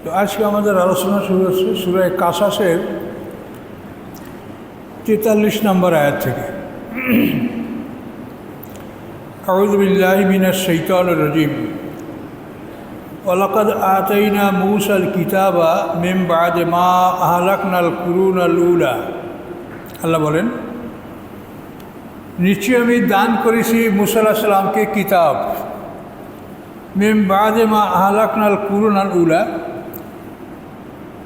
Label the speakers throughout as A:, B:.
A: তো আজকে আমাদের আলোচনা শুরু হচ্ছে সূরা কাসাসের 43 নম্বর আয়াত থেকে। আউযু বিল্লাহি মিনাশ শাইতানির রাজিম। ওয়ালাকাদ আতাইনা মূসাল কিতাবা মিন বা'দি মা আহলাকনাল কুরুনাল উলা। আল্লাহ বলেন, নিশ্চয়ই আমি দান করেছি মূসা আলাইহিস সালামকে কিতাব, মিন বা'দি মা আহলাকনাল কুরুনাল উলা,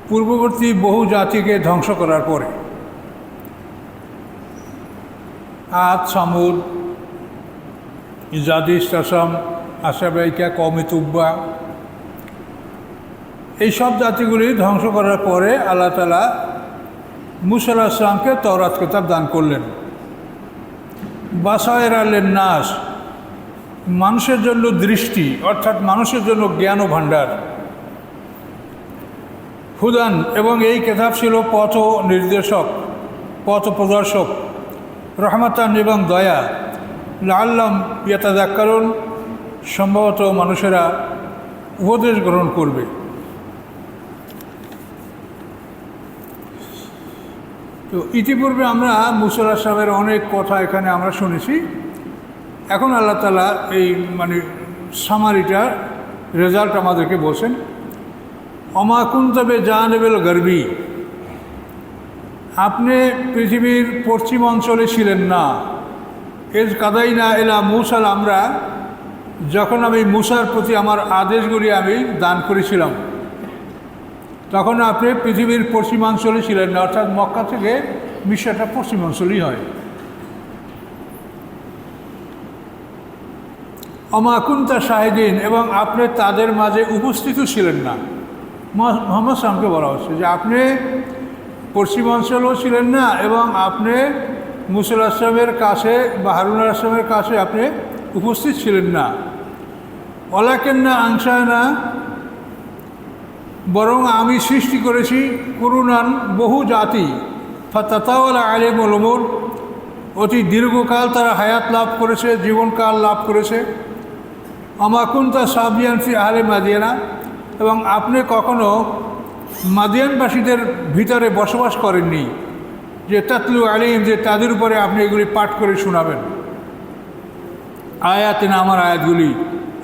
A: পূর্ববর্তী বহু জাতিকে ধ্বংস করার পরে। আদ, সামুদ, জাদিস, তাসাম, আসাবাইকা, কওমে তুব্বা, এই সব জাতিগুলি ধ্বংস করার পরে আল্লাহ তাআলা মূসা আলাইহিস সালামকে তাওরাত কিতাব দান করলেন। বাসায়রা লিন-নাস, মানুষের জন্য দৃষ্টি, অর্থাৎ মানুষের জন্য জ্ঞান ও ভাণ্ডার। হুদান, এবং এই কিতাব ছিল পথ নির্দেশক, পথ প্রদর্শক। রহমাতান, এবং দয়া। লাআল্লাহুম ইয়াতাযাক্কারুন, সম্ভবত মানুষেরা উপদেশ গ্রহণ করবে। তো ইতিপূর্বে আমরা মূসা আলাইহিস সালামের অনেক কথা এখানে আমরা শুনেছি। এখন আল্লাহ তাআলা এই সামারিটা, রেজাল্ট আমাদেরকে বলছেন। অমা কুনতা বিজানিবিল গারবি, আপনি পৃথিবীর পশ্চিম অঞ্চলে ছিলেন না। ইজ কাদাইনা ইলা মূসা, আমরা যখন আমি মূসার প্রতি আমার আদেশগুলি আমি দান করেছিলাম, তখন আপনি পৃথিবীর পশ্চিমাঞ্চলে ছিলেন না, অর্থাৎ মক্কা থেকে মিশরটা পশ্চিমাঞ্চলই হয়। অমা কুনতা শাহিদিন, এবং আপনি তাদের মাঝে উপস্থিতও ছিলেন না। মুহাম্মদ সাল্লাল্লাহু বলা হচ্ছে যে আপনি পশ্চিমাঞ্চলও ছিলেন না, এবং আপনি মূসা আলাইহিস সালামের কাছে বা হারুন আলাইহিস সালামের কাছে আপনি উপস্থিত ছিলেন না। ওয়ালাকিন্না আনশানা, বরং আমি সৃষ্টি করেছি কুরুনান, বহু জাতি। ফাতাতাওয়ালা আলাইহিমুল উমুর, অতি দীর্ঘকাল তারা হায়াত লাভ করেছে, জীবনকাল লাভ করেছে। আমা কুনতা সাবিয়ান ফি আহলি মাদিয়ানা, এবং আপনি কখনো মাদিয়ানবাসীদের ভিতরে বসবাস করেননি, যে তাতলু আলাইহিম, যে তাদের উপরে আপনি এগুলি পাঠ করে শোনাবেন। আয়াতিনা, আমার আয়াতগুলি।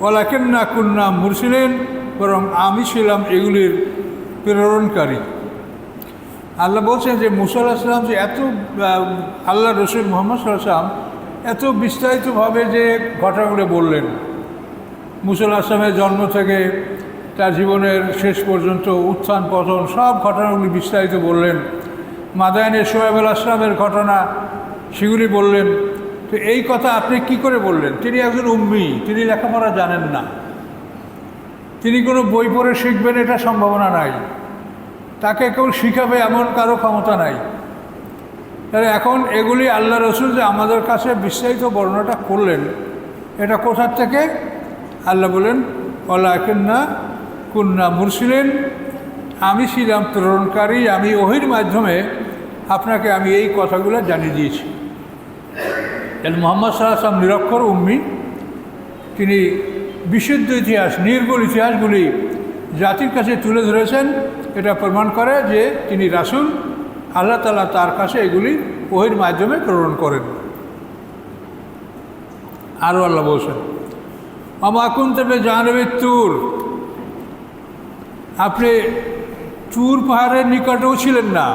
A: ওয়ালাকিন্না কুন্না মুরসিলিন, বরং আমি ছিলাম এগুলির প্রেরণকারী। আল্লাহ বলছেন যে মূসা আলাইহিস সালাম যে এত, আল্লাহ রসুল মুহাম্মদ সাল্লাল্লাহু আলাইহি ওয়াসাল্লাম এত বিস্তারিতভাবে যে ঘটনাগুলো বললেন, মূসা আলাইহিস সালামের জন্ম থেকে তার জীবনের শেষ পর্যন্ত উত্থান পতন সব ঘটনাগুলি বিস্তারিত বললেন। মাদায়েনের শোয়েব আলাইহিস সালামের ঘটনা সেগুলি বললেন। তো এই কথা আপনি কি করে বললেন? তিনি একজন উম্মি, তিনি লেখাপড়া জানেন না, তিনি কোনো বই পড়ে শিখবেন এটা সম্ভাবনা নাই, তাকে কেউ শিখাবে এমন কারো ক্ষমতা নাই। তাহলে এখন এগুলি আল্লাহ রসুল যে আমাদের কাছে বিস্তারিত বর্ণনাটা করলেন, এটা কোথার থেকে? আল্লাহ বলেন, ওয়ালাকিন্না কুন্না মুরসিলিন, আমি ছিলাম প্রেরণকারী, আমি ওহীর মাধ্যমে আপনাকে আমি এই কথাগুলো জানিয়ে দিয়েছি। মুহাম্মদ সাল্লাল্লাহু আলাইহি ওয়াসাল্লাম নিরক্ষর উম্মি, তিনি বিশুদ্ধ ইতিহাস, নির্ভুল ইতিহাসগুলি জাতির কাছে তুলে ধরেছেন। এটা প্রমাণ করে যে তিনি রাসূল, আল্লাহ তাআলা তার কাছে এগুলি ওহীর মাধ্যমে প্রেরণ করেন। আরও আল্লাহ বলছেন, আমা কুনতা বিজানিবিত তুর, আপনি তুর পাহাড়ের নিকটেও ছিলেন না।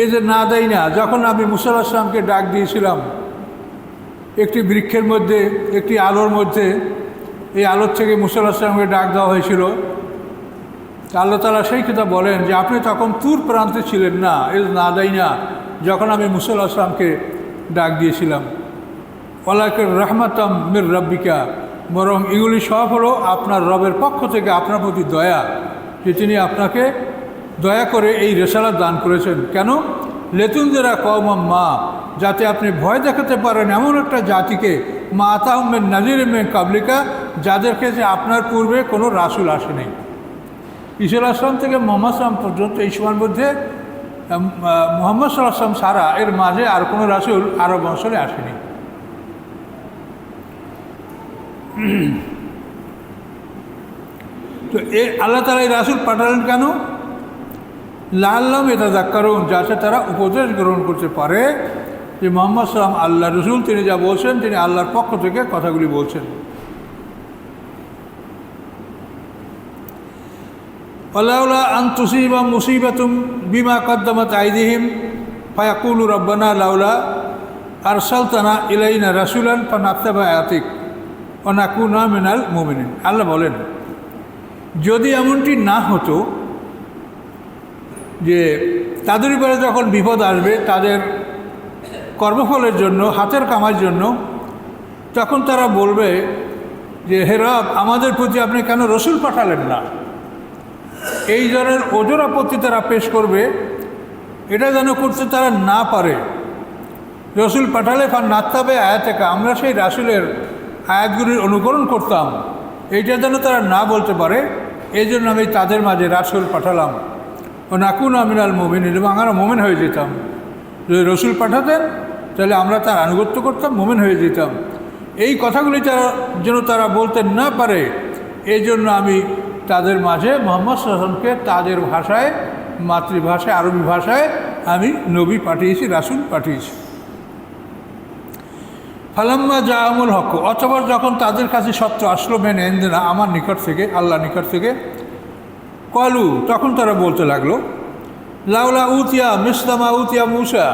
A: এই যে না দেয় না, যখন আমি মূসা আলাইহিস সালামকে ডাক দিয়েছিলাম একটি বৃক্ষের মধ্যে, একটি আলোর মধ্যে, এই আলোর থেকে মূসা আলাইহিস সালামকে ডাক দেওয়া হয়েছিল। আল্লাহ তাআলা সেই কথা বলেন যে আপনি তখন তুর প্রান্তে ছিলেন না। এই না দেয় না, যখন আমি মূসা আলাইহিস সালামকে ডাক দিয়েছিলাম। ওয়ালাকিন রাহমাতাম মির রাব্বিকা, বরং এগুলি সব হলো আপনার রবের পক্ষ থেকে আপনার প্রতি দয়া, যে তিনি আপনাকে দয়া করে এই রিসালাত দান করেছেন। কেন? লেতুনজিরা কওমান মা, যাতে আপনি ভয় দেখাতে পারেন এমন একটা জাতিকে, মা আতাহুম মিন নাযিরিম মিন কাবলিকা, যাদের কাছে আপনার পূর্বে কোনো রাসূল আসেনি। ঈসা আলাইহিস সালাম থেকে মুহাম্মদ সাল্লাল্লাহু আলাইহি ওয়াসাল্লাম পর্যন্ত এই সময়ের মধ্যে মুহাম্মদ সাল্লাল্লাহু আলাইহি ওয়াসাল্লাম ছাড়া এর মাঝে আর কোনো রাসূল আরব অঞ্চলে আসেনি। তো তো আল্লাহ তাআলা এই রাসূল পাঠালেন কেন? লাআল্লাহুম ইয়াতাযাক্কারুন, যাতে তারা উপদেশ গ্রহণ করতে পারে যে মুহাম্মদ সাল্লাল্লাহু আলাইহি আল্লাহ রসুল, তিনি যা বলছেন তিনি আল্লাহর পক্ষ থেকে কথাগুলি বলছেন। ওয়ালাউলা আন তুসিবাহুম মুসিবাতুম বিমা কদ্দামাত আইদিহিম ফায়াকুলু রব্বানা লাউলা আরসালতানা ইলাইনা রাসূলান ফানাত্তাবা আয়াতিক ওয়া নাকুনা মিনাল মুমিনিন। আল্লাহ বলেন, যদি এমনটি না হতো যে তাদের উপরে যখন বিপদ আসবে তাদের কর্মফলের জন্য, হাতের কামার জন্য, তখন তারা বলবে যে হে রব, আমাদের প্রতি আপনি কেন রসুল পাঠালেন না? এই ধরনের ওজোর আপত্তি তারা পেশ করবে। এটা যেন করতে তারা না পারে। রসুল পাঠালে ফানাত্তাবা আয়াতিক, আমরা সেই রাসূলের আয়াতগুলির অনুকরণ করতাম, এইটা যেন তারা না বলতে পারে, এই জন্য আমি তাদের মাঝে রাসূল পাঠালাম। ও নাকুনা মিনাল মুমিনিন, এবং আমরা মুমিন হয়ে যেতাম। যদি রসুল পাঠাতেন তাহলে আমরা তার আনুগত্য করতাম, মুমিন হয়ে যেতাম। এই কথাগুলি যেন তারা বলতে না পারে, এই জন্য আমি তাদের মাঝে মুহাম্মদ সাল্লাল্লাহু আলাইহি ওয়াসাল্লামকে তাদের ভাষায়, মাতৃভাষায়, আরবি ভাষায় আমি নবী পাঠিয়েছি, রাসূল পাঠিয়েছি। ফালাম্মা জাআহুমুল হক, অতঃপর যখন তাদের কাছে সত্য আসলো, মিন ইনদিনা, আমার নিকট থেকে, আল্লাহর নিকট থেকে, ক্বালু, তখন তারা বলতে লাগলো, লাউলা উতিয়া মিসলা মা উতিয়া মূসা,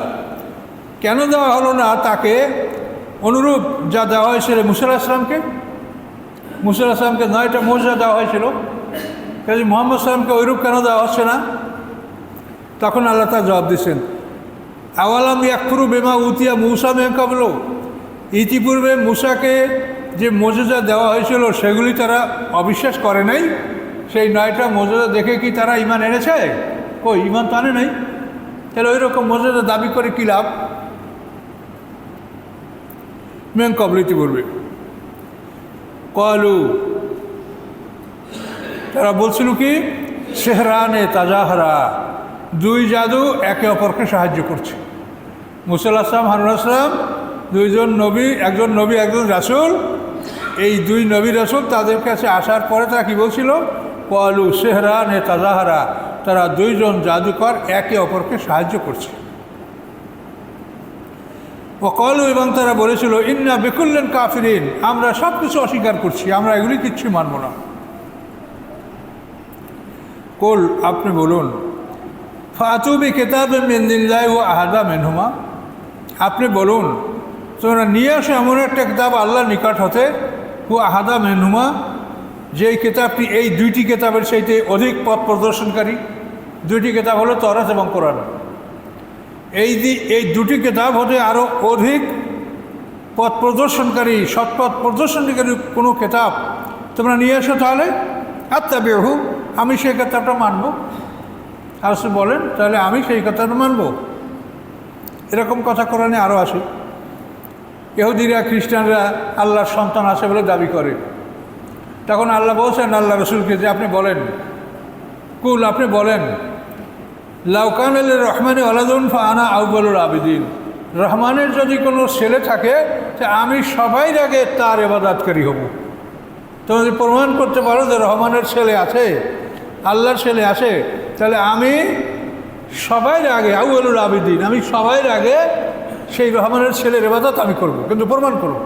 A: কেন দেওয়া হলো না তাকে অনুরূপ যা দেওয়া হয়েছিল মূসা আলাইহিস সালামকে? মূসা আলাইহিস সালামকে 9টা মুজিজা দেওয়া হয়েছিল, কাজে মুহাম্মদ সাল্লামকে ওইরূপ কেন দেওয়া হচ্ছে না? তখন আল্লাহ তাআলা জবাব দিচ্ছেন, আওয়ালাম ইয়াকফুরু বিমা উতিয়া মূসা মিন ক্বাবলু, ইতিপূর্বে মূসাকে যে মুজিজা দেওয়া হয়েছিল সেগুলি তারা অবিশ্বাস করে নাই? সেই 9টা মুজিজা দেখে কি তারা ঈমান এনেছে? কই, ঈমান তো আনে নাই। তাহলে ওই রকম মুজিজা দাবি করে কী লাভ? মিন ক্বাবলু, ইতিপূর্বে। ক্বালু, তারা বলছিল কি, সেহরানে তাজাহারা, দুই জাদু একে অপরকে সাহায্য করছে। মূসা আলাইহিস সালাম, হারুন আলাইহিস সালাম, দুইজন নবী, একজন নবী একজন রাসূল। এই দুই নবী রাসূল তাদের কাছে আসার পরে তারা কী বলছিল? ক্বালু সেহরানে তাজাহারা, তারা দুইজন জাদুকর একে অপরকে সাহায্য করছে। ও ক্বালু, এবং তারা বলেছিল, ইন্না বিকুল্লিন কাফিরিন, আমরা সব কিছু অস্বীকার করছি, আমরা এগুলি কিচ্ছু মানব না। কুল, আপনি বলুন, ফাতু বিকিতাবিম মিন ইনদিল্লাহি ওয়া আহাদা মিনহুমা, আপনি বলুন তোমরা নিয়ে আসো এমন একটা কিতাব আল্লাহর নিকট হতে, ওয়া আহাদা মিনহুমা, যেই কিতাবটি এই দুইটি কিতাবের চাইতে অধিক পথ প্রদর্শনকারী। দুইটি কিতাব হলো তওরাত এবং কোরআন। এই দুটি কিতাব হতে আরও অধিক পথ প্রদর্শনকারী, সৎপথ প্রদর্শনকারী কোনো কিতাব তোমরা নিয়ে আসো, তাহলে আত্তাবিউহু, আমি সেই কিতাবটা মানব। রাসূল বলেন, তাহলে আমি সেই কথাটা মানব। এরকম কথা কোরআনে আরও আসে। ইহুদিরা, খ্রিস্টানরা আল্লাহর সন্তান আছে বলে দাবি করে। তখন আল্লাহ বলছেন আল্লাহ রসুলকে যে আপনি বলেন, কুল, আপনি বলেন, লাউ কানা লির-রহমানি ওয়ালাদুন ফাআনা আউয়ালুল আবিদিন, রহমানের যদি কোনো ছেলে থাকে তা আমি সবাই আগে তার ইবাদতকারী হব। তোমরা যদি প্রমাণ করতে পারো যে রহমানের ছেলে আছে, আল্লাহর ছেলে আছে, তাহলে আমি সবাই আগে, আউয়ালুল আবিদিন, আমি সবাই আগে সেই রহমানের ছেলের ইবাদত আমি করব। কিন্তু প্রমাণ করব,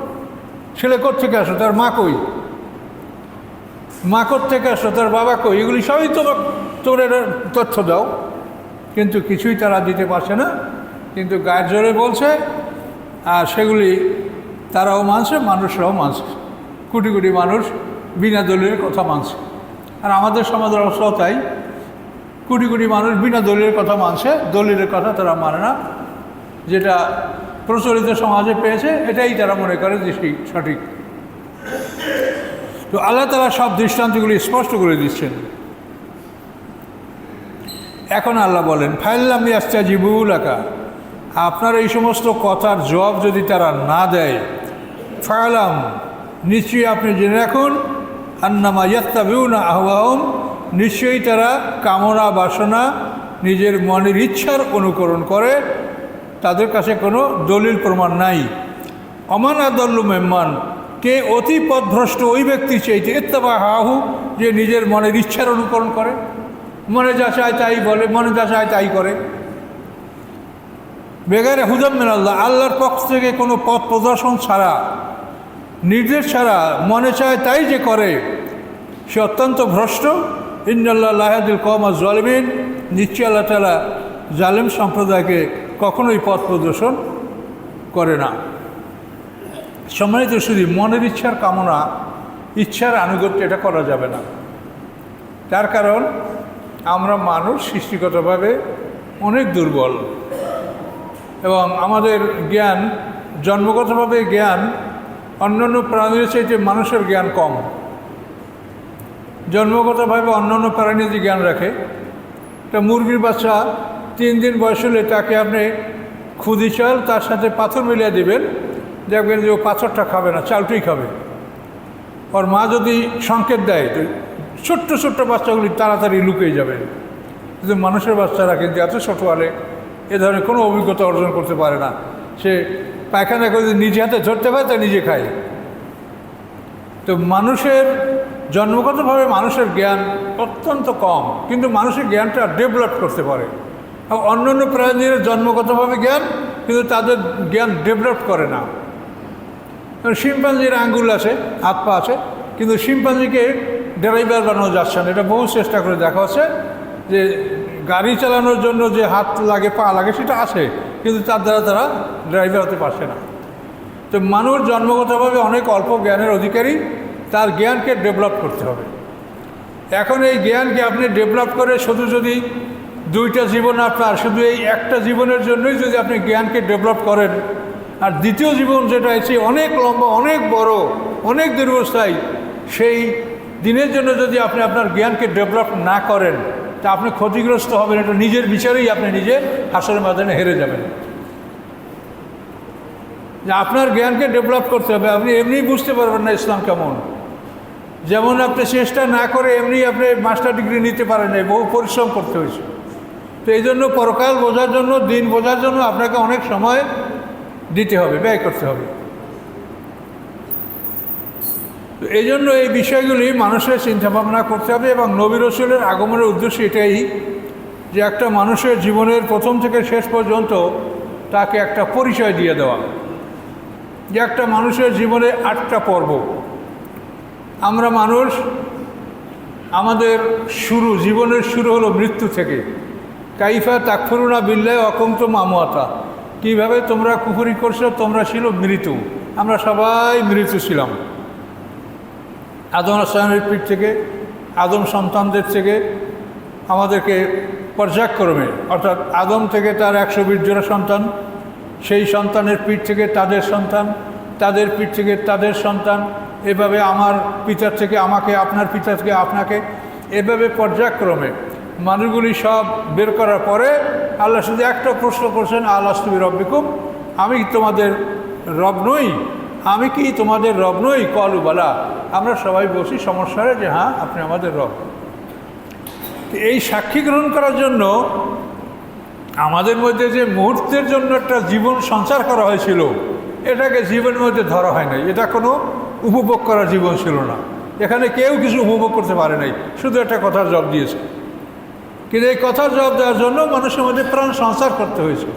A: ছেলে কোত্থেকে আসো, তার মা কই, মা কোত্থেকে আসো, তার বাবা কই, এগুলি সবই তোমরা তথ্য দাও। কিন্তু কিছুই তারা দিতে পারছে না, কিন্তু গায়ের জোরে বলছে, আর সেগুলি তারাও মানছে, মানুষরাও মানছে। কোটি কোটি মানুষ বিনা দলিলের কথা মানছে। আর আমাদের সমাজের অবস্থাও তাই, কোটি কোটি মানুষ বিনা দলিলের কথা মানছে, দলিলের কথা তারা মানে না। যেটা প্রচলিত সমাজে পেয়েছে এটাই তারা মনে করে যে সেই সঠিক। তো আল্লাহ তাআলা সব দৃষ্টান্তগুলি স্পষ্ট করে দিচ্ছেন। এখন আল্লাহ বলেন, ফাইল্লাম ইয়াস্তাজিবু লাকা, আপনার এই সমস্ত কথার জবাব যদি তারা না দেয়, ফালাম, নিশ্চয়ই আপনি জেনে রাখুন, আন্নামা ইয়াত্তাবিউনা আহওয়াহুম, নিশ্চয়ই তারা কামনা বাসনা নিজের মনের ইচ্ছার অনুকরণ করে, তাদের কাছে কোনো দলিল প্রমাণ নাই। অমান আদাল্লু মিম্মান, কে অতি পথভ্রষ্ট ওই ব্যক্তির চাইতে ইত্তাবা হাহু, যে নিজের মনের ইচ্ছার অনুকরণ করে, মনে যা চায় তাই বলে, মনে যা চায় তাই করে। বেগারে হুদাম মিন আল্লাহ, আল্লাহর পক্ষ থেকে কোনো পথ প্রদর্শন ছাড়া, নির্দেশ ছাড়া মনে চায় তাই যে করে, সে অত্যন্ত ভ্রষ্ট। ইন্নাল্লাহ লা ইয়াহদিল কওমা যালিমিন, নিশ্চয় আল্লাহ তাআলা জালেম সম্প্রদায়কে কখনোই পথ প্রদর্শন করে না। সম্মানিত শুধু মনের ইচ্ছার কামনা, ইচ্ছার আনুগত্য এটা করা যাবে না। তার কারণ আমরা মানুষ সৃষ্টিগতভাবে অনেক দুর্বল এবং আমাদের জ্ঞান, জন্মগতভাবে জ্ঞান অন্যান্য প্রাণীর চাইতে মানুষের জ্ঞান কম। জন্মগতভাবে অন্যান্য প্রাণী যে জ্ঞান রাখে, একটা মুরগির বাচ্চা 3 দিন বয়স হলে তাকে আপনি খুদি চাল তার সাথে পাথর মিলিয়ে দেবেন, দেখবেন যে ও পাথরটা খাবে না, চালটাই খাবে। ওর মা যদি সংকেত দেয় তো ছোট্ট ছোট্ট বাচ্চাগুলি তাড়াতাড়ি লুকিয়ে যাবে। কিন্তু মানুষের বাচ্চারা কিন্তু এত ছোটো হলে এ ধরনের কোনো অভিজ্ঞতা অর্জন করতে পারে না। সে পায়খানা করে নিজে হাতে ধরতে পারে, তা নিজে খায়। তো মানুষের জন্মগতভাবে মানুষের জ্ঞান অত্যন্ত কম, কিন্তু মানুষের জ্ঞানটা ডেভেলপ করতে পারে। অন্যান্য প্রাণীর জন্মগতভাবে জ্ঞান, কিন্তু তাদের জ্ঞান ডেভেলপ করে না। শিম্পাঞ্জির আঙ্গুল আছে, হাত পা আছে, কিন্তু শিম্পাঞ্জিকে ড্রাইভার বানানো যাচ্ছে না। এটা বহু চেষ্টা করে দেখা হচ্ছে যে গাড়ি চালানোর জন্য যে হাত লাগে, পা লাগে, সেটা আছে, কিন্তু তার দ্বারা তারা ড্রাইভার হতে পারছে না। তো মানুষ জন্মগতভাবে অনেক অল্প জ্ঞানের অধিকারী, তার জ্ঞানকে ডেভেলপ করতে হবে। এখন এই জ্ঞানকে আপনি ডেভেলপ করে শুধু যদি 2টা জীবন আপনার, শুধু এই একটা জীবনের জন্যই যদি আপনি জ্ঞানকে ডেভেলপ করেন, আর দ্বিতীয় জীবন যেটা আছে অনেক লম্বা, অনেক বড়, অনেক দীর্ঘস্থায়ী, সেই দিনের জন্য যদি আপনি আপনার জ্ঞানকে ডেভেলপ না করেন, তা আপনি ক্ষতিগ্রস্ত হবেন। এটা নিজের বিচারেই আপনি নিজে হাসরের ময়দানে হেরে যাবেন। যে আপনার জ্ঞানকে ডেভেলপ করতে হবে। আপনি এমনি বুঝতে পারবেন না ইসলাম কেমন। যেমন আপনি চেষ্টা না করে এমনি আপনি মাস্টার ডিগ্রি নিতে পারেন না, বহু পরিশ্রম করতে হয়েছে। তো এই জন্য পরকাল বোঝার জন্য, দিন বোঝার জন্য আপনাকে অনেক সময় দিতে হবে, ব্যয় করতে হবে। তো এই জন্য এই বিষয়গুলি মানুষের চিন্তাভাবনা করতে হবে। এবং নবী রাসূলের আগমনের উদ্দেশ্য এটাই যে একটা মানুষের জীবনের প্রথম থেকে শেষ পর্যন্ত তাকে একটা পরিচয় দিয়ে দেওয়া। যে একটা মানুষের জীবনে 8টা পর্ব। আমরা মানুষ, আমাদের জীবনের শুরু হলো মৃত্যু থেকে। কাইফা তাকফুরুনা বিল্লাহি ওয়া কুনতুম আমওয়াতা, কীভাবে তোমরা কুফরি করছো, তোমরা ছিল মৃত্যু। আমরা সবাই মৃত্যু ছিলাম। আদম আসলামের পিঠ থেকে, আদম সন্তানদের থেকে আমাদেরকে পর্যায়ক্রমে, অর্থাৎ আদম থেকে তার 120 জোড়া সন্তান, সেই সন্তানের পিঠ থেকে তাদের সন্তান, তাদের পিঠ থেকে তাদের সন্তান, এভাবে আমার পিতার থেকে আমাকে, আপনার পিতা থেকে আপনাকে, এভাবে পর্যায়ক্রমে মানুষগুলি সব বের করার পরে আল্লাহ শুধু একটা প্রশ্ন করছেন, আলাস্তু বিরব্বিকুম, আমি তোমাদের রব নই? আমি কি তোমাদের রব নই? কলু বালা। আমরা সবাই বসি সমস্যারে যে হ্যাঁ, আপনি আমাদের রব। এই সাক্ষী গ্রহণ করার জন্য আমাদের মধ্যে যে মুহূর্তের জন্য একটা জীবন সঞ্চার করা হয়েছিল, এটাকে জীবনের মধ্যে ধরা হয় নাই। এটা কোনো উপভোগ করার জীবন ছিল না। এখানে কেউ কিছু উপভোগ করতে পারে নাই, শুধু একটা কথার জবাব দিয়েছে। কিন্তু এই কথার জবাব দেওয়ার জন্য মানুষের মধ্যে প্রাণ সঞ্চার করতে হয়েছে।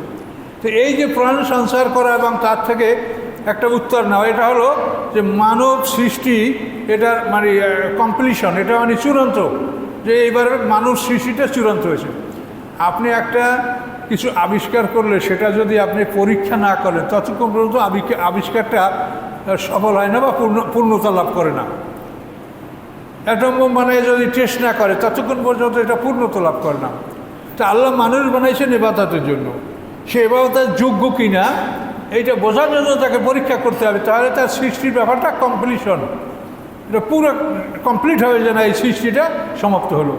A: তো এই যে প্রাণ সঞ্চার করা এবং তার থেকে একটা উত্তর নেওয়া, এটা হলো যে মানব সৃষ্টি, এটা মানে কমপ্লিশন, এটা মানে চূড়ান্ত, যে এইবার মানব সৃষ্টিটা চূড়ান্ত হয়েছে। আপনি একটা কিছু আবিষ্কার করলে সেটা যদি আপনি পরীক্ষা না করেন, ততক্ষণ পর্যন্ত আবিষ্কারটা সফল হয় না বা পূর্ণতা লাভ করে না। অ্যাটম বোম বানায় যদি টেস্ট না করে, ততক্ষণ পর্যন্ত এটা পূর্ণতা লাভ করে না। তা আল্লাহ মানুষ বানাইছেন ইবাদতের জন্য, সে ইবাদতের যোগ্য কিনা এইটা বোঝার জন্য তাকে পরীক্ষা করতে হবে। তাহলে তার সৃষ্টির ব্যাপারটা কমপ্লিশন, এটা পুরো কমপ্লিট হয়ে যায় না, এই সৃষ্টিটা সমাপ্ত হলো।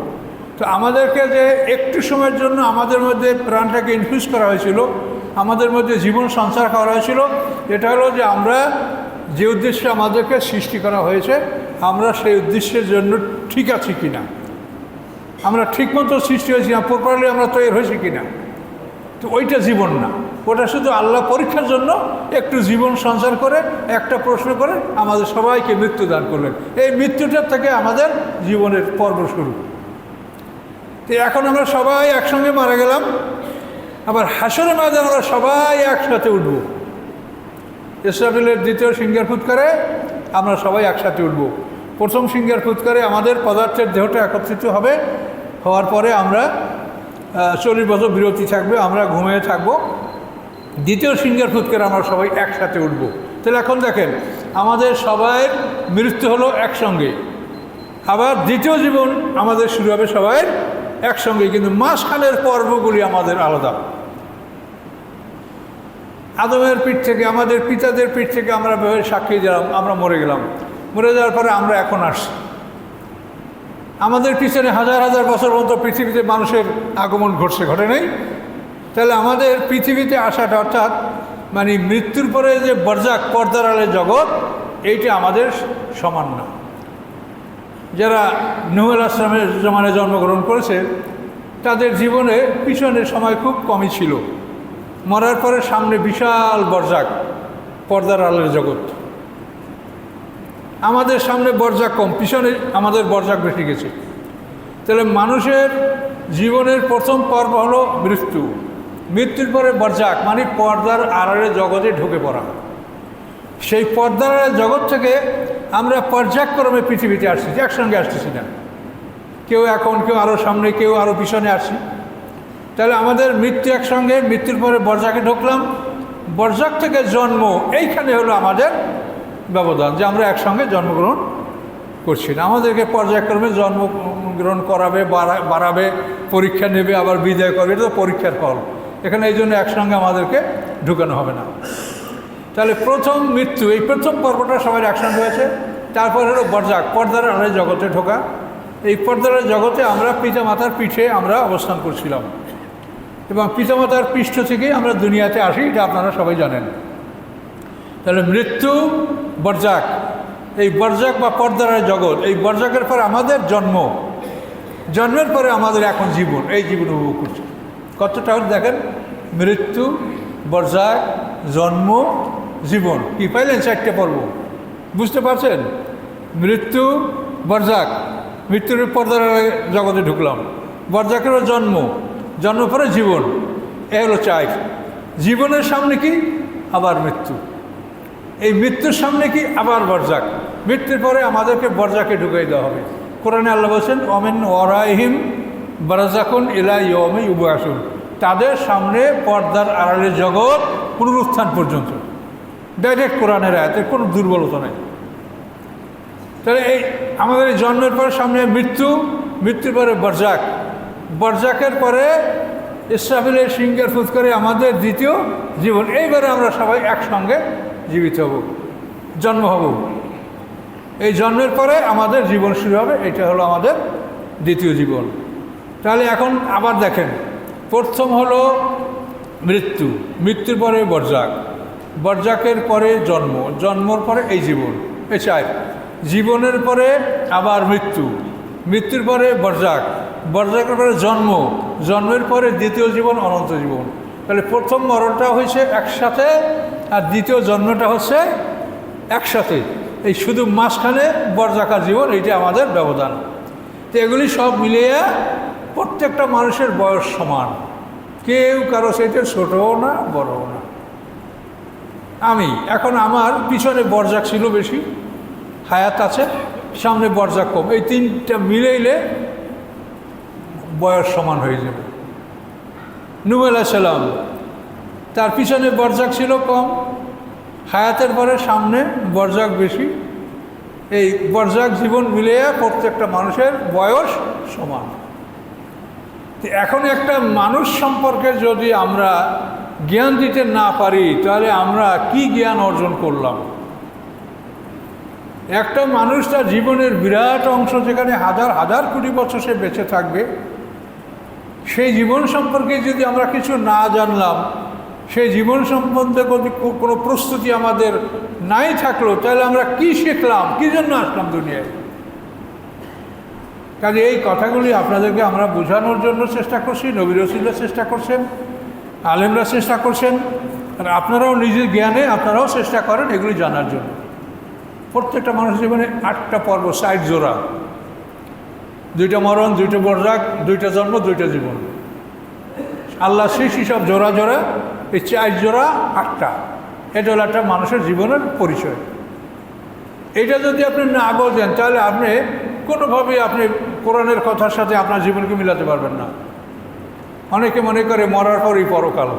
A: তো আমাদেরকে যে একটু সময়ের জন্য আমাদের মধ্যে প্রাণটাকে ইনফিউজ করা হয়েছিল, আমাদের মধ্যে জীবন সঞ্চার করা হয়েছিল, এটা হলো যে আমরা যে উদ্দেশ্যে আমাদেরকে সৃষ্টি করা হয়েছে, আমরা সেই উদ্দেশ্যের জন্য ঠিক আছি কিনা, আমরা ঠিকমতো সৃষ্টি হয়েছি না, প্রপারলি আমরা তৈরি হয়েছি কিনা। তো ওইটা জীবন না। ওটা শুধু আল্লাহ পরীক্ষার জন্য একটু জীবন সঞ্চার করে একটা প্রশ্ন করে আমাদের সবাইকে মৃত্যু দান করলেন। এই মৃত্যুটার থেকে আমাদের জীবনের পর্ব শুরু। তো এখন আমরা সবাই একসঙ্গে মারা গেলাম, আবার হাসরের ময়দানে আমরা সবাই একসাথে উঠব। ইসরাফিলের দ্বিতীয় সিংহার ফুৎকারে আমরা সবাই একসাথে উঠব। প্রথম সিংহার ফুৎকারে আমাদের পদার্থের দেহটা একত্রিত হবে, হওয়ার পরে আমরা 40 বছর বিরতি থাকবে, আমরা ঘুমিয়ে থাকবো। দ্বিতীয় সিংহার ফুৎকারে আমরা সবাই একসাথে উঠব। তাহলে এখন দেখেন আমাদের সবাই মৃত্যু হলো একসঙ্গে, আবার দ্বিতীয় জীবন আমাদের শুরু হবে সবাই একসঙ্গে, কিন্তু মাঝখানের পর্বগুলি আমাদের আলাদা। আদমের পিঠ থেকে, আমাদের পিতাদের পিঠ থেকে আমরা সাক্ষী দিলাম, আমরা মরে গেলাম। মরে যাওয়ার পরে আমরা এখন আসছি। আমাদের পিছনে হাজার হাজার বছর পর্যন্ত পৃথিবীতে মানুষের আগমন ঘটছে, ঘটে নেই? তাহলে আমাদের পৃথিবীতে আসাটা, অর্থাৎ মানে মৃত্যুর পরে যে বরজাক, পর্দার আড়ালের জগৎ, এইটা আমাদের সমান না। যারা নূহ আলাইহিস সালামের জমানায় জন্মগ্রহণ করেছে তাদের জীবনে পিছনের সময় খুব কমই ছিল। মরার পরে সামনে বিশাল বরজাক, পর্দার আড়ালের জগৎ। আমাদের সামনে বরজাক কম, পিছনে আমাদের বরজাক বেশি গেছে। তাহলে মানুষের জীবনের প্রথম পর্ব হলো মৃত্যু। মৃত্যুর পরে বরজাক, মানে পর্দার আড়ালের জগতে ঢুকে পড়া। সেই পর্দার আড়ালের জগৎ থেকে আমরা পর্যায়ক্রমে পৃথিবীতে আসছি, একসঙ্গে আসতেছি না। কেউ এখন, কেউ আরও সামনে, কেউ আরও পিছনে আসছি। তাহলে আমাদের মৃত্যু একসঙ্গে, মৃত্যুর পরে বরজাকে ঢুকলাম, বরজাক থেকে জন্ম, এইখানে হলো আমাদের ব্যবধান, যে আমরা একসঙ্গে জন্মগ্রহণ করছি না। আমাদেরকে পর্যায়ক্রমে জন্মগ্রহণ করাবে, বাড়াবে, পরীক্ষা নেবে, আবার বিদায় করবে। এটা তো পরীক্ষার ফল। এখানে এই জন্য একসঙ্গে আমাদেরকে ঢুকানো হবে না। তাহলে প্রথম মৃত্যু, এই প্রথম পর্বটা সবাই একসঙ্গে হয়েছে। তারপর হলো বরজাক, পর্দার আড়ালে জগতে ঢোকা। এই পর্দার জগতে আমরা পিতামাতার পিঠে আমরা অবস্থান করছিলাম, এবং পিতামাতার পৃষ্ঠ থেকে আমরা দুনিয়াতে আসি, এটা আপনারা সবাই জানেন। তাহলে মৃত্যু, বরজাক, এই বরজাক বা পর্দার জগৎ, এই বরজাকের পর আমাদের জন্ম, জন্মের পরে আমাদের এখন জীবন, এই জীবন উপভোগ করছি। কতটা দেখেন, মৃত্যু, বরজাক, জন্ম, জীবন, কি পাইলেন? 4টে পর্ব, বুঝতে পারছেন? মৃত্যু, বরজাক, মৃত্যুর পর্দার জগতে ঢুকলাম, বরজাকেরও জন্ম, জন্ম পরে জীবন, এ হলো 4। জীবনের সামনে কি? আবার মৃত্যু। এই মৃত্যুর সামনে কি? আবার বরজাক। মৃত্যুর পরে আমাদেরকে বরজাকে ঢুকাই দেওয়া হবে। কোরআনে আল্লাহ বলছেন, অমিন ওয়ারাইহিম বারজাকুন ইলা ইয়াউমি ইউবআসুন, তাদের সামনে পর্দার আড়ালের জগৎ পুনরুত্থান পর্যন্ত। ডাইরেক্ট কোরআনের আয়াতের কোনো দুর্বলতা নেই। তাহলে এই আমাদের এই জন্মের পরে সামনে মৃত্যু, মৃত্যুর পরে বরজাক, বরজাকের পরে ইসরাফিলের সিংহের ফুৎকারে আমাদের দ্বিতীয় জীবন। এইবারে আমরা সবাই একসঙ্গে জীবিত হব, জন্ম হব। এই জন্মের পরে আমাদের জীবন শুরু হবে, এটা হলো আমাদের দ্বিতীয় জীবন। তাহলে এখন আবার দেখেন, প্রথম হলো মৃত্যু, মৃত্যুর পরে বরজাক, বরজাকের পরে জন্ম, জন্মর পরে এই জীবন, এই 4। জীবনের পরে আবার মৃত্যু, মৃত্যুর পরে বরজাক, বরজাকের পরে জন্ম, জন্মের পরে দ্বিতীয় জীবন, অনন্ত জীবন। তাহলে প্রথম মরণটা হয়েছে একসাথে, আর দ্বিতীয় জন্মটা হচ্ছে একসাথে। এই শুধু মাঝখানে বরজাকার জীবন, এইটা আমাদের ব্যবধান। তো এগুলি সব মিলিয়ে প্রত্যেকটা মানুষের বয়স সমান, কেউ কারো সাথে ছোটও না বড়ও না। আমি এখন, আমার পিছনে বরজাক ছিল বেশি, হায়াত আছে, সামনে বরজাক কম, এই 3টা মিলাইলে বয়স সমান হয়ে যাবে। নূহ আলাইহিস সালাম, তার পিছনে বরজাক ছিল কম, হায়াতের পরে সামনে বরজাক বেশি। এই বরজাক জীবন মিলিয়ে প্রত্যেকটা মানুষের বয়স সমান। এখন একটা মানুষ সম্পর্কে যদি আমরা জ্ঞান দিতে না পারি, তাহলে আমরা কি জ্ঞান অর্জন করলাম? একটা মানুষ তার জীবনের বিরাট অংশ, যেখানে হাজার হাজার কোটি বছর সে বেঁচে থাকবে, সেই জীবন সম্পর্কে যদি আমরা কিছু না জানলাম, সেই জীবন সম্বন্ধে কোনো প্রস্তুতি আমাদের নাই থাকলো, তাহলে আমরা কি শিখলাম, কী জন্য আসলাম দুনিয়ায়? কাজে এই কথাগুলি আপনাদেরকে আমরা বোঝানোর জন্য চেষ্টা করছি, নবী রাসূলও চেষ্টা করছেন, আলেমরা চেষ্টা করছেন, আর আপনারাও নিজের জ্ঞানে আপনারাও চেষ্টা করেন এগুলি জানার জন্য। প্রত্যেকটা মানুষের জীবনে 8টা পর্ব, 60 জোড়া, 2টা মরণ, 2টা বরজাক, 2টা জন্ম, 2টা জীবন। আল্লাহ সৃষ্টি সব জোড়া জোড়া, এই 4 জোড়া 8টা। এটা হলো একটা মানুষের জীবনের পরিচয়। এটা যদি আপনি না বোঝেন তাহলে আপনি কোনোভাবেই আপনি কোরআনের কথার সাথে আপনার জীবনকে মিলাতে পারবেন না। অনেকে মনে করে মরার পরই পরকাল,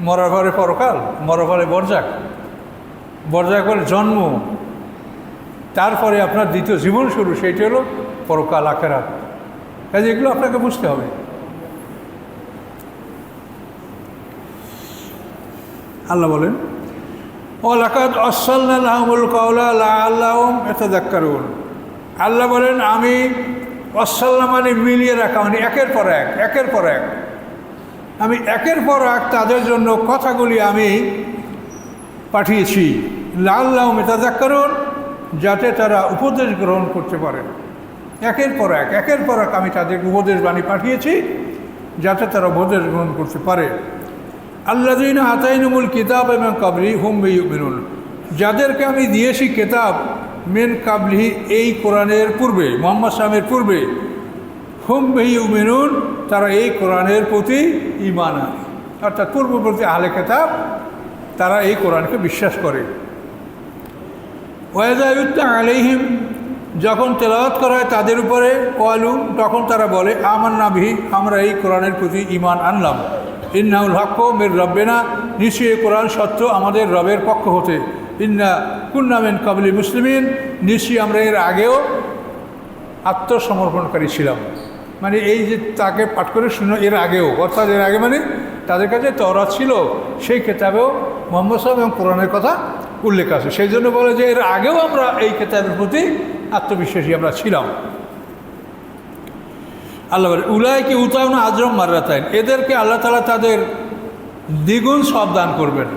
A: মরার পরে পরকাল, মরার পরে বরজাক, বরজাক বলে জন্ম, তারপরে আপনার দ্বিতীয় জীবন শুরু, সেইটা হলো পরকাল, আখেরাত। কাজে এগুলো আপনাকে বুঝতে হবে। আল্লাহ বলেন ওয়ালাকাদ আরসালনা লাহুমুল কাওলা লাআল্লাহুম ইয়াতাযাক্কারুন। আল্লাহ বলেন আমি আরসালনা মানে মিলিয়ে রাখা, মানে একের পর এক, একের পর এক, আমি একের পর এক তাদের জন্য কথাগুলি আমি পাঠিয়েছি। লাআল্লাহুম ইয়াতাযাক্কারুন, যাতে তারা উপদেশ গ্রহণ করতে পারে। একের পর এক, একের পর এক আমি তাদের উপদেশ বাণী পাঠিয়েছি যাতে তারা উপদেশ গ্রহণ করতে পারে। আল্লাযীনা আতাইনাহুমুল কিতাব মিন ক্বাবলি হুম বিহি ইউমিনুন, যাদেরকে আমি দিয়েছি কিতাব মিন ক্বাবলিহি, এই কোরআনের পূর্বে, মুহাম্মদ সাল্লামের পূর্বে, হুম বিহি ইউমিনুন, তারা এই কোরআনের প্রতি ঈমান আনে, অর্থাৎ পূর্ববর্তী আহলে কিতাব তারা এই কোরআনকে বিশ্বাস করে। ওয়া ইযা ইউতলা আলাইহিম, যখন তেলাওয়াত করা হয় তাদের উপরে, ক্বালু, তখন তারা বলে আমান্না বিহি, আমরা এই কোরআনের প্রতি ঈমান আনলাম। ইন্নাহুল হাক্কু মির রাব্বিনা, নিশ্চয়ই কোরআন সত্য আমাদের রবের পক্ষ হতে। ইন্না কুন্না মিন ক্বাবলি মুসলিমিন, নিশ্চয়ই আমরা এর আগেও আত্মসমর্পণকারী ছিলাম। মানে এই যে তাকে পাঠ করে শুনো, এর আগেও, অর্থাৎ এর আগে মানে তাদের কাছে তওরাত ছিল, সেই কিতাবেও মুহাম্মদ সাল্লাল্লাহু আলাইহি ওয়াসাল্লাম এবং কোরআনের কথা উল্লেখ আছে। সেই জন্য বলে যে এর আগেও আমরা এই কিতাবের প্রতি আত্মবিশ্বাসী আমরা ছিলাম। আল্লাহ বলে উলাইকা ইউতাউনা আজরাম মাররাতাইন, এদেরকে আল্লাহ তাআলা তাদের দ্বিগুণ সব দান করবেন,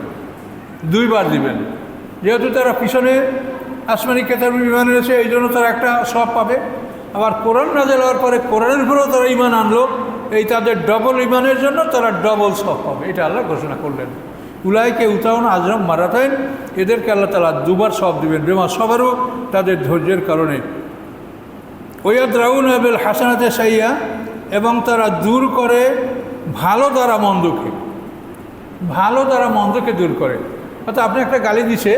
A: 2 বার দিবেন। যেহেতু তারা পিছনে আসমানি কিতাবে ঈমান এনেছে, এই জন্য তারা একটা সব পাবে। আবার কোরআন নাযিল হওয়ার পরে কোরআনের উপরেও তারা ঈমান আনলো, এই তাদের ডবল ঈমানের জন্য তারা ডবল সব পাবে, এটা আল্লাহ ঘোষণা করলেন। উলাইকা ইউতাউনা আজরাম মাররাতাইন, এদেরকে আল্লাহ তাআলা 2 বার সব দিবেন, বিমা সবারও, তাদের ধৈর্যের কারণে। ওয়ায়াদরাউনা বিল হাসানাতি সাইয়্যা, এবং তারা দূর করে ভালো দ্বারা মন্দকে, ভালো দ্বারা মন্দকে দূর করে। অর্থাৎ আপনি একটা গালি দিছে,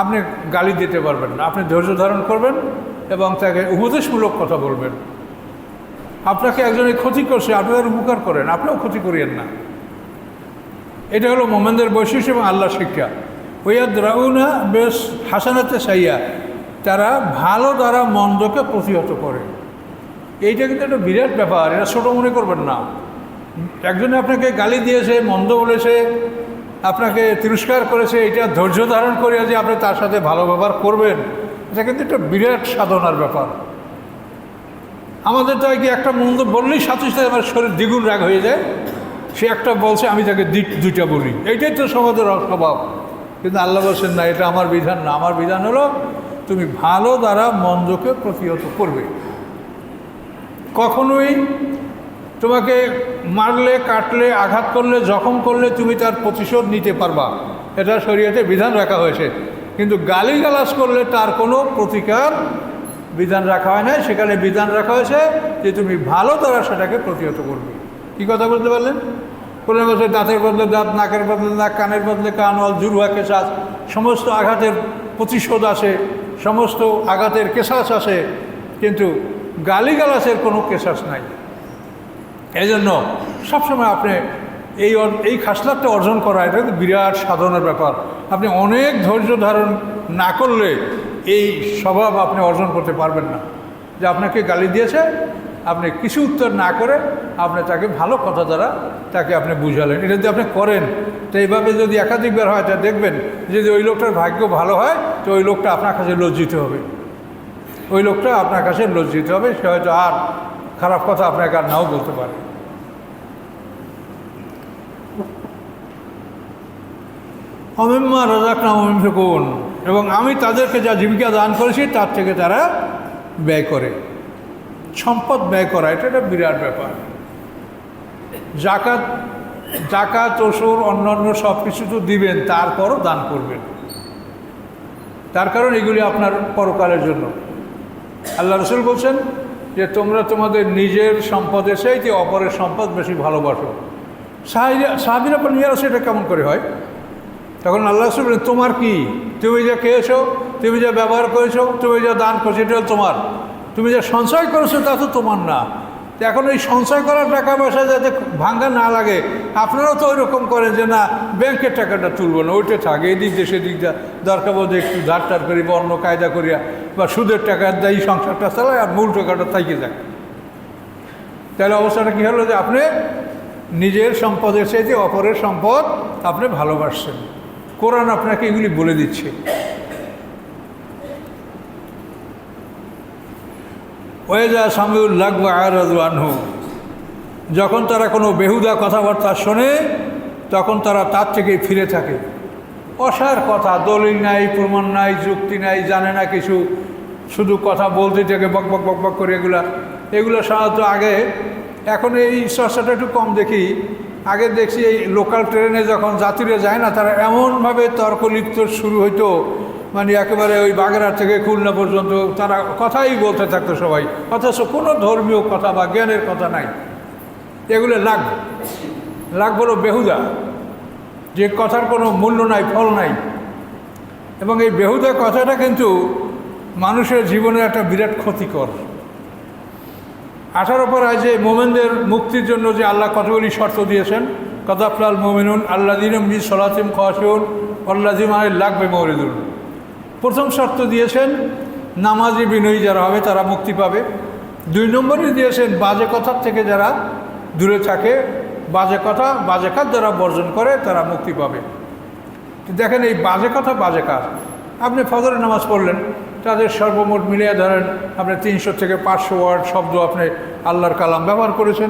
A: আপনি গালি দিতে পারবেন না, আপনি ধৈর্য ধারণ করবেন এবং তাকে উপদেশমূলক কথা বলবেন। আপনাকে একজনের ক্ষতি করছে, আপনি তার উপকার করেন, আপনিও ক্ষতি করিয়েন না। এটা হলো মুমিনদের বৈশিষ্ট্য এবং আল্লাহর শিক্ষা। ওয়ায়াদরাউনা বিল হাসানাতি সাইয়্যা, তারা ভালো দ্বারা মন্দকে প্রতিহত করে। এইটা কিন্তু একটা বিরাট ব্যাপার, এটা ছোটো মনে করবেন না। একজনে আপনাকে গালি দিয়েছে, মন্দ বলেছে, আপনাকে তিরস্কার করেছে, এটা ধৈর্য ধারণ করে যে আপনি তার সাথে ভালো ব্যবহার করবেন, এটা কিন্তু একটা বিরাট সাধনার ব্যাপার। আমাদের তো কি একটা মন্দ বললেই সাথে সাথে আমার শরীর দ্বিগুণ রাগ হয়ে যায়, সে একটা বলছে আমি তাকে 2টা বলি, এইটাই তো সমাজের স্বভাব। কিন্তু আল্লাহ বলছেন না, এটা আমার বিধান না। আমার বিধান হলো তুমি ভালো দ্বারা মন্দকে প্রতিহত করবে। কখনোই তোমাকে মারলে, কাটলে, আঘাত করলে, জখম করলে তুমি তার প্রতিশোধ নিতে পারবা, এটা শরীয়তে বিধান রাখা হয়েছে। কিন্তু গালিগালাজ করলে তার কোনো প্রতিকার বিধান রাখা হয় না। সেখানে বিধান রাখা হয়েছে যে তুমি ভালো দ্বারা সেটাকে প্রতিহত করবে। কী কথা বলতে পারলেন? কোনো বলছে দাঁতের বদলে দাঁত, নাকের বদলে নাক, কানের বদলে কান, অল জুরুহা কেসাস, সমস্ত আঘাতের প্রতিশোধ আছে, সমস্ত আঘাতের কেসাস আছে, কিন্তু গালিগালাজের কোনো কেসাস নাই। এই জন্য সবসময় আপনি এই খাসলাতটা অর্জন করা, এটা কিন্তু বিরাট সাধনার ব্যাপার। আপনি অনেক ধৈর্য ধারণ না করলে এই স্বভাব আপনি অর্জন করতে পারবেন না। যে আপনাকে গালি দিয়েছে, আপনি কিছু উত্তর না করে আপনি তাকে ভালো কথা দ্বারা তাকে আপনি বুঝালেন। এটা যদি আপনি করেন, তো এইভাবে যদি একাধিকবার হয়, তা দেখবেন যদি ওই লোকটার ভাগ্য ভালো হয়, তো ওই লোকটা আপনার কাছে লজ্জিত হবে, ওই লোকটা আপনার কাছে লজ্জিত হবে। সে হয়তো আর খারাপ কথা আপনাকে আর নাও বলতে পারে। অমিম্মা রাযাকনাহুম ইউনফিকুন, এবং আমি তাদেরকে যা জীবিকা দান করেছি তার থেকে তারা ব্যয় করে। সম্পদ ব্যয় করা এটা একটা বিরাট ব্যাপার। জাকাত জাকাত ওসুর অন্যান্য সব কিছু তো দিবেন, তারপরও দান করবেন। তার কারণ এগুলি আপনার পরকালের জন্য। আল্লাহ রসুল বলছেন যে তোমরা তোমাদের নিজের সম্পদের চাইতে অপরের সম্পদ বেশি ভালোবাসো। সাহাবীরা বলেন, ইয়া রাসূল, এটা কেমন করে হয়? তখন আল্লাহ রসুল বলেন, তোমার কি? তুমি যা খেয়েছো, তুমি যা ব্যবহার করেছো, তুমি যা দান করেছো, এটা তোমার। তুমি যা সঞ্চয় করেছো তা তো তোমার না। এখন এই সঞ্চয় করার টাকা পয়সা যাতে ভাঙ্গা না লাগে, আপনারাও তো ওইরকম করেন যে না ব্যাংকের টাকাটা তুলবো না, ওইটা থাকে, এদিক দিয়ে সেদিক দিয়ে দরকার বোধ একটু ধার টার করি বা অন্য কায়দা করিয়া বা সুদের টাকা দেয় এই সংসারটা চালায়, আর মূল টাকাটা থাইকে যায়। তাহলে অবস্থাটা কী হলো যে আপনি নিজের সম্পদের চাইতে অপরের সম্পদ আপনি ভালোবাসছেন। কোরআন আপনাকে এগুলি বলে দিচ্ছে। ওয়াইজা সামিউল লাগু আরাদু আনহু, যখন তারা কোনো বেহুদা কথাবার্তা শোনে তখন তারা তার থেকে ফিরে থাকে। অসার কথা, দলিল নাই, প্রমাণ নাই, যুক্তি নাই, জানে না কিছু, শুধু কথা বলতে থাকে বক বক বক বক করে। এগুলো সাধারণত আগে, এখন এই চর্চাটা একটু কম দেখি। আগে দেখছি এই লোকাল ট্রেনে যখন যাত্রীরা যায় না, তারা এমনভাবে তর্কলিপ্ত শুরু হইতো, মানে একেবারে ওই বাগেরহাট থেকে খুলনা পর্যন্ত তারা কথাই বলতে থাকতো সবাই, অথচ কোনো ধর্মীয় কথা বা জ্ঞানের কথা নাই। এগুলো লাগ বড় বেহুদা, যে কথার কোনো মূল্য নাই, ফল নাই। এবং এই বেহুদা কথাটা কিন্তু মানুষের জীবনে একটা বিরাট ক্ষতিকর। 18 পারায় যে মোমেনদের মুক্তির জন্য যে আল্লাহ কতগুলি শর্ত দিয়েছেন, কদ আফলাল মুমিনুন আল্লাযীনা মিন সলাতিহিম খাশিউন ওয়াল্লাযীনা আলাল লাগবি মুরিদুন। প্রথম শর্ত দিয়েছেন নামাজি বিনয়ী যারা হবে তারা মুক্তি পাবে। 2 নম্বরে দিয়েছেন বাজে কথার থেকে যারা দূরে থাকে, বাজে কথা বাজে কাজ যারা বর্জন করে তারা মুক্তি পাবে। দেখেন এই বাজে কথা বাজে কাজ, আপনি ফজরের নামাজ পড়লেন, তাদের সর্বমোট মিলিয়ে ধরেন আপনি 300 থেকে 500 ওয়ার্ড শব্দ আপনি আল্লাহর কালাম ব্যবহার করেছেন।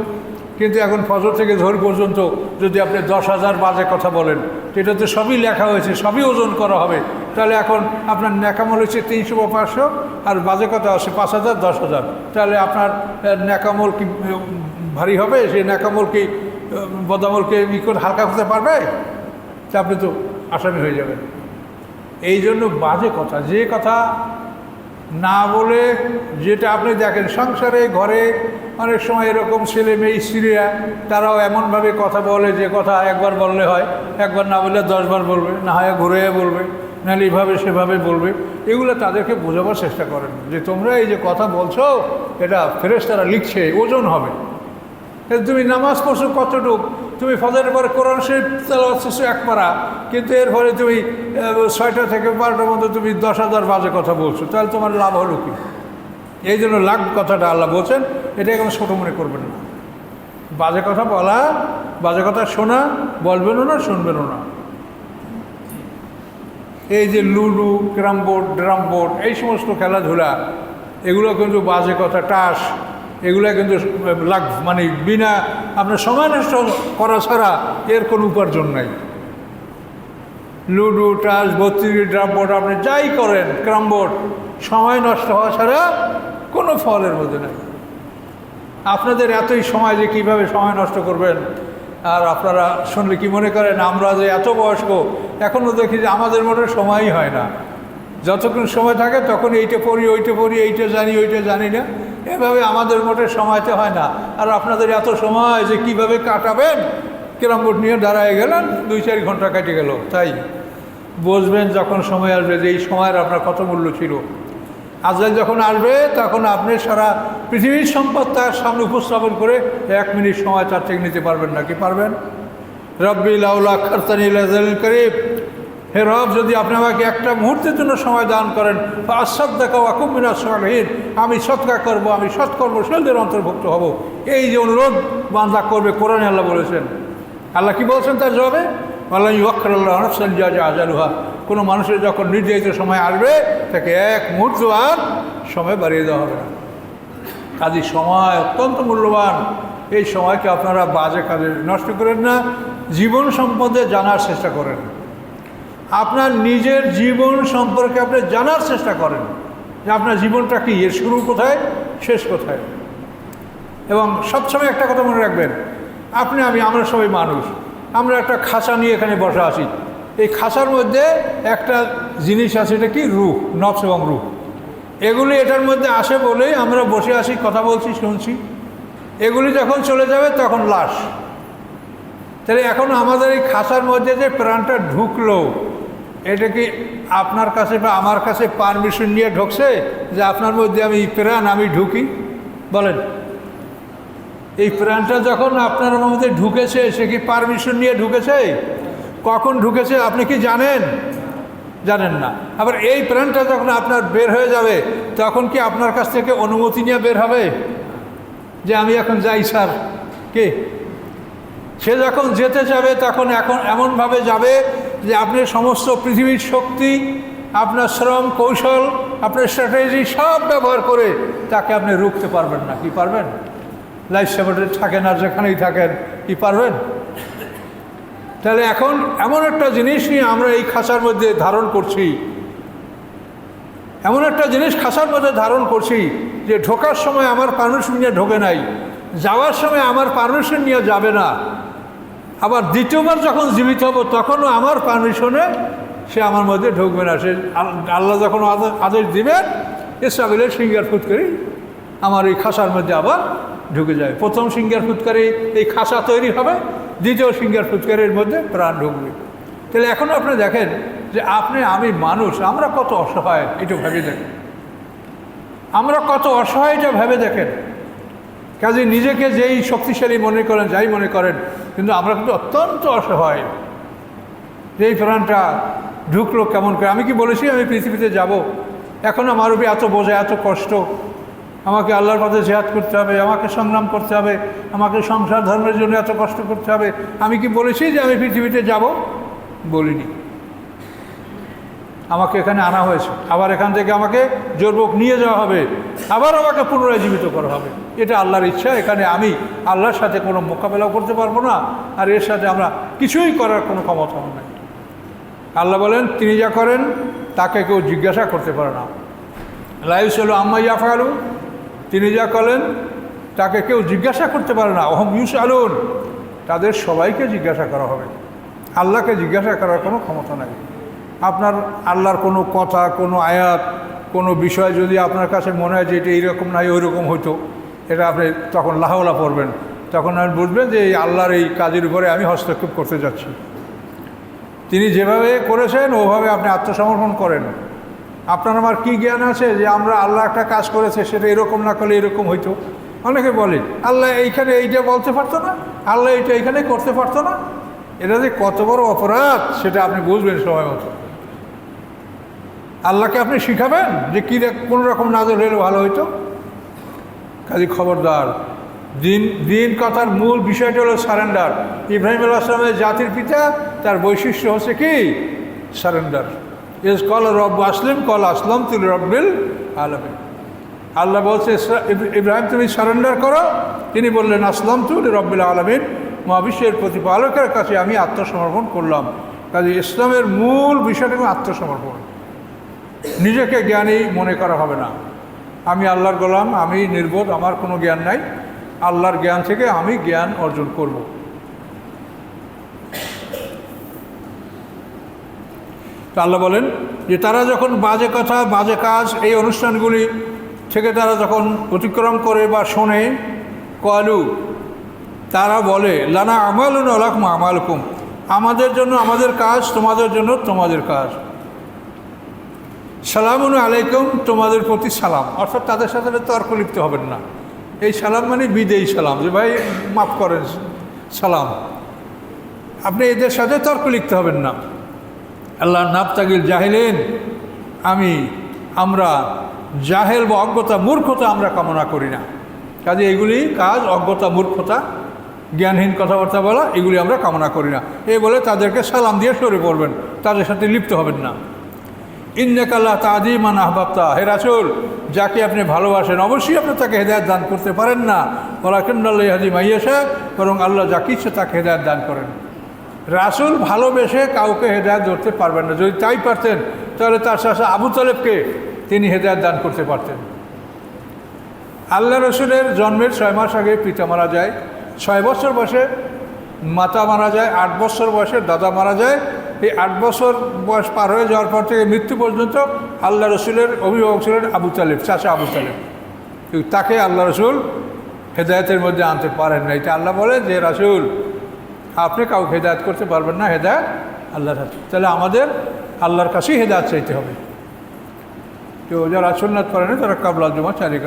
A: কিন্তু এখন ফজর থেকে ধর পর্যন্ত যদি আপনি 10,000 বাজে কথা বলেন, এটা তো সবই লেখা হয়েছে, সবই ওজন করা হবে। তাহলে এখন আপনার ন্যাকামল হচ্ছে 300 বা 500, আর বাজে কথা আছে 5,000 10,000। তাহলে আপনার ন্যাকামল কি ভারী হবে? সেই ন্যাকামল কি বদামলকে হালকা করতে পারবে? তা আপনি তো আসামি হয়ে যাবেন। এই জন্য বাজে কথা, যে কথা না বলে, যেটা আপনি দেখেন সংসারে ঘরে অনেক সময় এরকম ছেলে মেয়ে স্ত্রীরা তারাও এমনভাবে কথা বলে যে কথা একবার বললে হয়, একবার না বললে 10 বার বলবে, না হয় ঘুরে বলবে, নাহলে এইভাবে সেভাবে বলবে। এগুলো তাদেরকে বোঝাবার চেষ্টা করেন যে তোমরা এই যে কথা বলছো এটা ফেরেশতারা লিখছে, ওজন হবে। তুমি নামাজ পড়ছো কতটুক, তুমি ফজরের পরে কোরআন শরীফ তেলাওয়াত করছো 1 পারা, কিন্তু এরপরে তুমি 6টা থেকে 12টার মধ্যে তুমি 10,000 বাজে কথা বলছো, তাহলে তোমার লাভ হলো কি? এই জন্য লাভ কথাটা আল্লাহ বলছেন, এটা এখন ছোটো মনে করবেন না। বাজে কথা বলা, বাজে কথা শোনা, বলবেনও না, শুনবেনও না। এই যে ludo, carrom board, drum board, এই সমস্ত খেলাধুলা, এগুলো কিন্তু বাজে কথা, টাস, এগুলো কিন্তু মানে বিনা আপনার সময় নষ্ট করা ছাড়া এর কোনো উপার্জন নাই। লুডো, টাস, 32 ড্রাম বোর্ড, আপনি যাই করেন, ক্যারাম বোর্ড, সময় নষ্ট হওয়া ছাড়া কোনো ফলের মধ্যে নাই। আপনাদের এতই সময় যে কীভাবে সময় নষ্ট করবেন, আর আপনারা শুনলে কি মনে করেন আমরা যে এত বয়স্ক, এখনও দেখি যে আমাদের মোটে সময়ই হয় না। যতক্ষণ সময় থাকে তখন এইটা পড়ি, ওইটা পড়ি, এইটা জানি, ওইটা জানি না, এভাবে আমাদের মোটে সময়তে হয় না। আর আপনাদের এত সময় যে কিভাবে কাটাবেন, ক্যারাম বোর্ড নিয়ে দাঁড়ায় গেলেন, 2-4 ঘন্টা কেটে গেল। তাই বুঝবেন যখন সময় আসবে যে এই সময়ের আপনার কত মূল্য ছিল। আজকাল যখন আসবে তখন আপনি সারা পৃথিবীর সম্পদ তার সামনে উপস্থাপন করে 1 মিনিট সময় তার থেকে নিতে পারবেন না। কি পারবেন? রব্বি লাউলা আখারতানি ইলা আজালিন করিব, হে রব, যদি আপনি আমাকে একটা মুহূর্তের জন্য সময় দান করেন, ফাআসাদদাকা ওয়া আকুম মিনাস সালিহিন, আমি সদকা করব, আমি সৎকর্মশীলদের অন্তর্ভুক্ত হব। এই যে অনুরোধ বান্দা করবে, কোরআনে আল্লাহ বলেছেন। আল্লাহ কি বলছেন তার জবাবে? আল্লাহ ইউআখিরুল্লাহু নাফসান ইযা জাআ আজালুহা, কোনো মানুষের যখন নির্ধারিত সময় আসবে তাকে 1 মুহূর্ত আর সময় বাড়িয়ে দেওয়া হবে না। কাজেই সময় অত্যন্ত মূল্যবান। এই সময়কে আপনারা বাজে কাজে নষ্ট করেন না, জীবন সম্পর্কে জানার চেষ্টা করেন। আপনার নিজের জীবন সম্পর্কে আপনি জানার চেষ্টা করেন যে আপনার জীবনটা কী, এর শুরু কোথায়, শেষ কোথায়। এবং সবসময় একটা কথা মনে রাখবেন, আমরা সবাই মানুষ, আমরা একটা খাঁচা নিয়ে এখানে বসে আছি, এই খাঁচার মধ্যে একটা জিনিস আছে, এটা কি? রূহ, নফস এবং রূহ। এগুলি এটার মধ্যে আসে বলেই আমরা বসে আছি, কথা বলছি, শুনছি। এগুলি যখন চলে যাবে তখন লাশ। তাহলে এখন আমাদের এই খাঁচার মধ্যে যে প্রাণটা ঢুকলো, এটা কি আপনার কাছে বা আমার কাছে পারমিশন নিয়ে ঢুকছে যে আপনার মধ্যে আমি প্রাণ আমি ঢুকি? বলেন, এই প্রাণটা যখন আপনার মধ্যে ঢুকেছে, সে কি পারমিশন নিয়ে ঢুকেছে? কখন ঢুকেছে আপনি কি জানেন? জানেন না। আবার এই প্রাণটা যখন আপনার বের হয়ে যাবে, তখন কি আপনার কাছ থেকে অনুমতি নিয়ে বের হবে যে আমি এখন যাই স্যার? কে? সে যখন যেতে যাবে তখন এখন এমনভাবে যাবে যে আপনি সমস্ত পৃথিবীর শক্তি, আপনার শ্রম, কৌশল, আপনার স্ট্র্যাটেজি সব ব্যবহার করে তাকে আপনি রুখতে পারবেন না। কি পারবেন? লাইফ সাপোর্টে থাকেন আর যেখানেই থাকেন, কি পারবেন? তাহলে এখন এমন একটা জিনিস নিয়ে আমরা এই খাঁচার মধ্যে ধারণ করছি, এমন একটা জিনিস খাঁচার মধ্যে ধারণ করছি যে ঢোকার সময় আমার পারমিশন নিয়ে ঢোকে নাই, যাওয়ার সময় আমার পারমিশন নিয়ে যাবে না, আবার দ্বিতীয়বার যখন জীবিত হব তখনও আমার পারমিশনে সে আমার মধ্যে ঢুকবে না। সে আল্লাহ যখন আদেশ দিবেন, ইসরাফিলের সিঙ্গার ফুৎকারি আমার এই খাঁচার মধ্যে আবার ঢুকে যায়। প্রথম সিঙ্গার ফুৎকারি এই খাঁচা তৈরি হবে, দ্বিতীয় সিঙ্গার ফুৎকারির মধ্যে প্রাণ ঢুকবে। তাহলে এখন আপনি দেখেন যে আপনি, আমি মানুষ, আমরা কত অসহায়, এটা ভেবে দেখেন। আমরা কত অসহায়, এটা ভেবে দেখেন। কাজে নিজেকে যেই শক্তিশালী মনে করেন, যাই মনে করেন, কিন্তু আমরা কিন্তু অত্যন্ত অসহায়। যেই প্রাণটা ঢুকলো কেমন করে? আমি কি বলেছি আমি পৃথিবীতে যাব? এখন আমার উপরে এত বোঝা, এত কষ্ট, আমাকে আল্লাহর পথে জিহাদ করতে হবে, আমাকে সংগ্রাম করতে হবে, আমাকে সংসার ধর্মের জন্য এত কষ্ট করতে হবে। আমি কি বলেছি যে আমি পৃথিবীতে যাব? বলিনি। আমাকে এখানে আনা হয়েছে, আবার এখান থেকে আমাকে জোরপূর্বক নিয়ে যাওয়া হবে, আবার আমাকে পুনরায় জীবিত করা হবে। এটা আল্লাহর ইচ্ছা। এখানে আমি আল্লাহর সাথে কোনো মোকাবেলাও করতে পারবো না, আর এর সাথে আমরা কিছুই করার কোনো ক্ষমতা নেই। আল্লাহ বলেন, তিনি যা করেন তাকে কেউ জিজ্ঞাসা করতে পারে না। লা ইউসআলু আম্মা ইয়াফআলু, তিনি যা করেন তাকে কেউ জিজ্ঞাসা করতে পারে না। ওহুম ইউসআলুন, তাদের সবাইকে জিজ্ঞাসা করা হবে। আল্লাহকে জিজ্ঞাসা করার কোনো ক্ষমতা নাই। আপনার আল্লাহর কোনো কথা, কোনো আয়াত, কোনো বিষয় যদি আপনার কাছে মনে হয় যে এটা এইরকম নাই ওই রকম হইতো, এটা আপনি তখন লাহাওলা পড়বেন, তখন আপনি বুঝবেন যে এই আল্লাহর এই কাজের উপরে আমি হস্তক্ষেপ করতে যাচ্ছি। তিনি যেভাবে করেছেন ওভাবে আপনি আত্মসমর্পণ করেন। আপনার আমার কি জ্ঞান আছে যে আমরা আল্লাহ একটা কাজ করেছে সেটা এরকম না করলে এরকম হইতো? অনেকে বলে আল্লাহ এইখানে এইটা বলতে পারতো না, আল্লাহ এইটা এইখানে করতে পারতো না। এটা যে কত বড় অপরাধ সেটা আপনি বুঝবেন সময় মতো। আল্লাহকে আপনি শিখাবেন যে কী কোন রকম নাজল হলে ভালো হইতো? কাজে খবরদার। দিন কথার মূল বিষয়টা হলো সারেন্ডার। ইব্রাহিম আলাইহিস সালামের জাতির পিতা, তার বৈশিষ্ট্য হচ্ছে কি? সারেন্ডার। ইস কল রব আসলিম কল আসলাম তুল রব্বিল আলামিন। আল্লাহ বলছে ইব্রাহিম তুমি সারেন্ডার করো, তিনি বললেন আসলাম তুল রব্বিল আলামিন, মহাবিশ্বের প্রতিপালকের কাছে আমি আত্মসমর্পণ করলাম। কাজে ইসলামের মূল বিষয়টা আত্মসমর্পণ। নিজেকে জ্ঞানী মনে করা হবে না। আমি আল্লাহর গোলাম, আমি নির্বোধ, আমার কোনো জ্ঞান নাই, আল্লাহর জ্ঞান থেকে আমি জ্ঞান অর্জন করব। আল্লাহ বলেন যে তারা যখন বাজে কথা, বাজে কাজ, এই অনুষ্ঠানগুলি থেকে তারা যখন অতিক্রম করে বা শোনে, কলু, তারা বলে লানা আমালুন ওয়ালাকুম আমালুকুম, আমাদের জন্য আমাদের কাজ, তোমাদের জন্য তোমাদের কাজ। সালামুন আলাইকুম, তোমাদের প্রতি সালাম। অর্থাৎ তাদের সাথে তর্ক লিপ্ত হবেন না। এই সালাম মানে বিদেয়ী সালাম, যে ভাই মাফ করেন সালাম। আপনি এদের সাথে তর্ক লিপ্ত হবেন না। আল্লাহ নাবতাগিল জাহিলিন, আমরা জাহেল বা অজ্ঞতা, মূর্খতা আমরা কামনা করি না। কাজে এগুলি কাজ, অজ্ঞতা, মূর্খতা, জ্ঞানহীন কথাবার্তা বলা, এগুলি আমরা কামনা করি না। এই বলে তাদেরকে সালাম দিয়ে সরে পড়বেন, তাদের সাথে লিপ্ত হবেন না। ইন্নাকা লা তাহদি মান আহবাবতা, হে রাসূল, যাকে আপনি ভালোবাসেন অবশ্যই আপনি তাকে হেদায়েত দান করতে পারেন না। ওয়ালাকিন্নাল্লাহু ইয়াহদি মান ইয়াশা, বরং আল্লাহ যাকে ইচ্ছে তাকে হেদায়েত দান করেন। রাসূল ভালোবেসে কাউকে হেদায়েত ধরতে পারবেন না। যদি তাই পারতেন তাহলে তার চাচা আবু তালেবকে তিনি হেদায়েত দান করতে পারতেন। আল্লাহ রসুলের জন্মের 6 মাস আগে পিতা মারা যায়। 6 বছর বয়সে মাতা মারা যায়, 8 বছর বয়সে দাদা মারা যায়। এই 8 বছর বয়স পার হয়ে যাওয়ার পর থেকে মৃত্যু পর্যন্ত আল্লাহ রসুলের অভিভাবক ছিলেন আবু তালেব, চাচা আবু তালেব। তাকে আল্লাহ রসুল হেদায়েতের মধ্যে আনতে পারেন না। এটা আল্লাহ বলে যে রাসূল আপনি কাউকে হেদায়েত করতে পারবেন না, হেদায়েত আল্লাহর কাছে। তাহলে আমাদের আল্লাহর কাছেই হেদায়েত চাইতে হবে। তো যারা সুন্নাত পড়ে না তারা কাবলা জুমা চালিয়ে